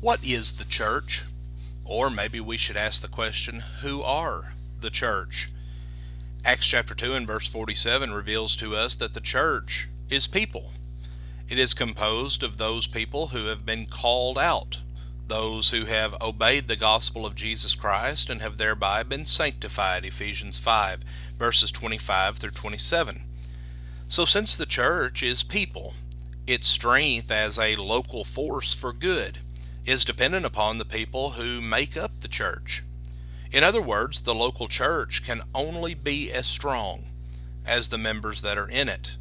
What is the church? Or maybe we should ask the question, who are the church? Acts chapter 2 and verse 47 reveals to us that the church is people. It is composed of those people who have been called out, those who have obeyed the gospel of Jesus Christ and have thereby been sanctified, Ephesians 5, verses 25 through 27. So since the church is people, its strength as a local force for good is dependent upon the people who make up the church. In other words, the local church can only be as strong as the members that are in it.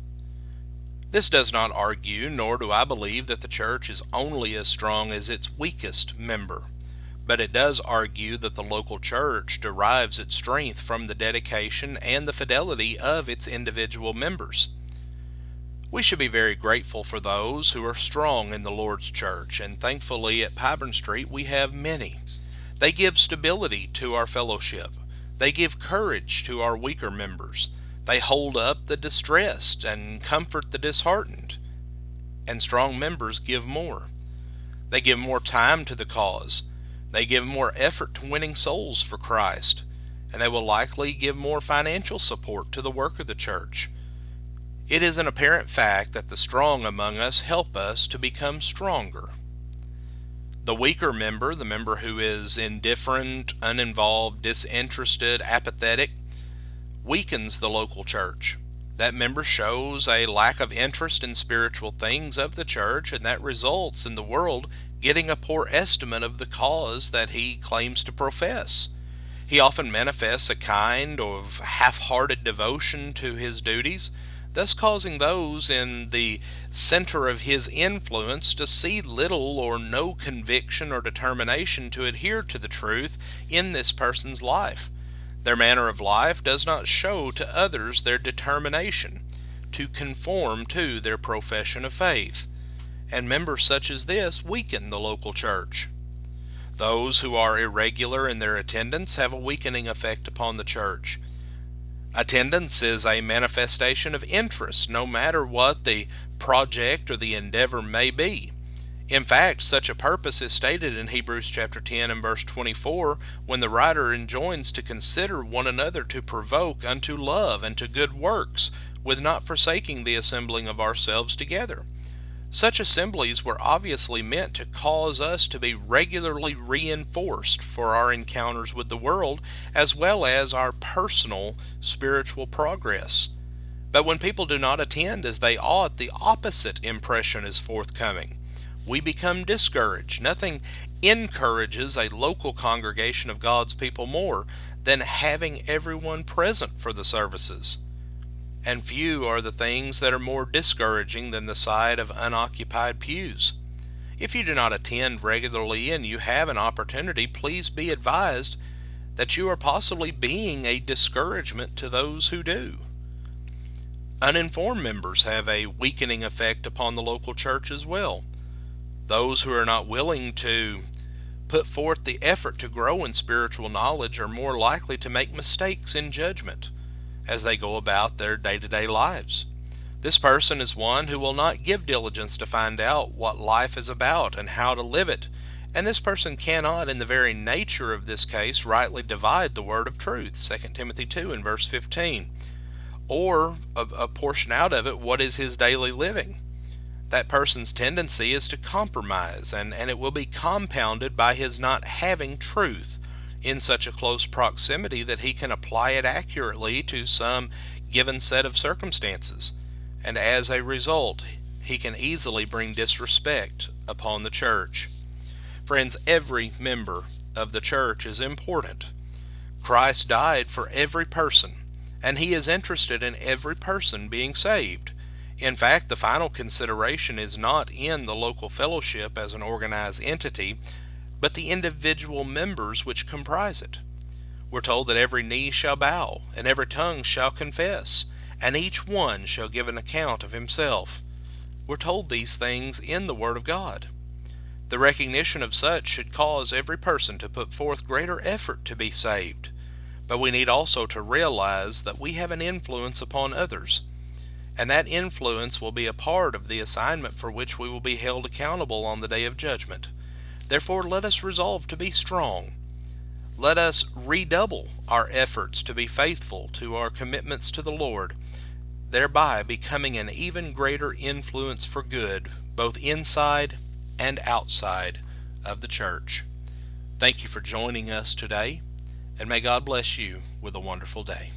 This does not argue, nor do I believe that the church is only as strong as its weakest member, but it does argue that the local church derives its strength from the dedication and the fidelity of its individual members. We should be very grateful for those who are strong in the Lord's church, and thankfully at Pyburn Street we have many. They give stability to our fellowship. They give courage to our weaker members. They hold up the distressed and comfort the disheartened. And strong members give more. They give more time to the cause. They give more effort to winning souls for Christ. And they will likely give more financial support to the work of the church. It is an apparent fact that the strong among us help us to become stronger. The weaker member, the member who is indifferent, uninvolved, disinterested, apathetic, weakens the local church. That member shows a lack of interest in spiritual things of the church, and that results in the world getting a poor estimate of the cause that he claims to profess. He often manifests a kind of half-hearted devotion to his duties, thus causing those in the center of his influence to see little or no conviction or determination to adhere to the truth in this person's life. Their manner of life does not show to others their determination to conform to their profession of faith, and members such as this weaken the local church. Those who are irregular in their attendance have a weakening effect upon the church. Attendance is a manifestation of interest, no matter what the project or the endeavor may be. In fact, such a purpose is stated in Hebrews chapter 10 and verse 24, when the writer enjoins to consider one another to provoke unto love and to good works, with not forsaking the assembling of ourselves together. Such assemblies were obviously meant to cause us to be regularly reinforced for our encounters with the world, as well as our personal spiritual progress. But when people do not attend as they ought, the opposite impression is forthcoming. We become discouraged. Nothing encourages a local congregation of God's people more than having everyone present for the services. And few are the things that are more discouraging than the sight of unoccupied pews. If you do not attend regularly and you have an opportunity, please be advised that you are possibly being a discouragement to those who do. Uninformed members have a weakening effect upon the local church as well. Those who are not willing to put forth the effort to grow in spiritual knowledge are more likely to make mistakes in judgment as they go about their day-to-day lives. This person is one who will not give diligence to find out what life is about and how to live it, and this person cannot, in the very nature of this case, rightly divide the word of truth, 2 Timothy 2 and verse 15, or a portion out of it, what is his daily living. That person's tendency is to compromise, and it will be compounded by his not having truth in such a close proximity that he can apply it accurately to some given set of circumstances, and as a result, he can easily bring disrespect upon the church. Friends, every member of the church is important. Christ died for every person, and he is interested in every person being saved. In fact, the final consideration is not in the local fellowship as an organized entity, but the individual members which comprise it. We're told that every knee shall bow, and every tongue shall confess, and each one shall give an account of himself. We're told these things in the Word of God. The recognition of such should cause every person to put forth greater effort to be saved, but we need also to realize that we have an influence upon others, and that influence will be a part of the assignment for which we will be held accountable on the day of judgment. Therefore, let us resolve to be strong. Let us redouble our efforts to be faithful to our commitments to the Lord, thereby becoming an even greater influence for good, both inside and outside of the church. Thank you for joining us today, and may God bless you with a wonderful day.